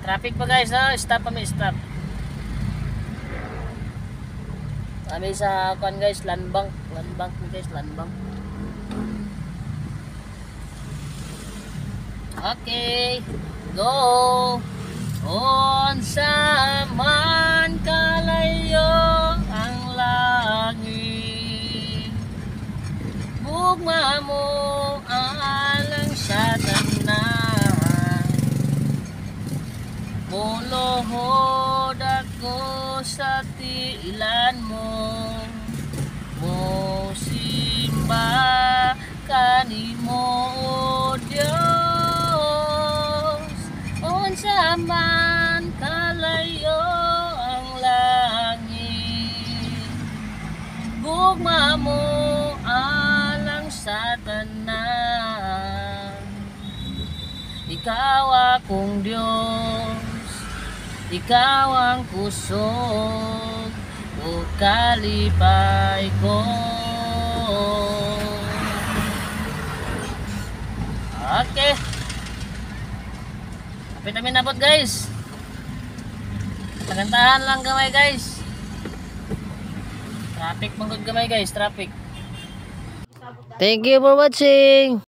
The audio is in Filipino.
Traffic pa guys ha. Stop kami, stop. Kami sa kuan guys, Landbank. Landbank guys, Landbank. Okay. Go. Unsa man kalayo ang langit, bugma mo alang sa tanan. Muluhod ako sa tiilan mo, mosimba kanimo o Dios. Unsa man kalayo ang langit, bugma mo alang sa tanan. Ikaw akong Diyos, ikaw ang kusog o kalipay ko. Okay. Kapit namin nabot guys. Pagantahan lang gamay guys. Traffic manggod gamay guys, traffic. Thank you for watching.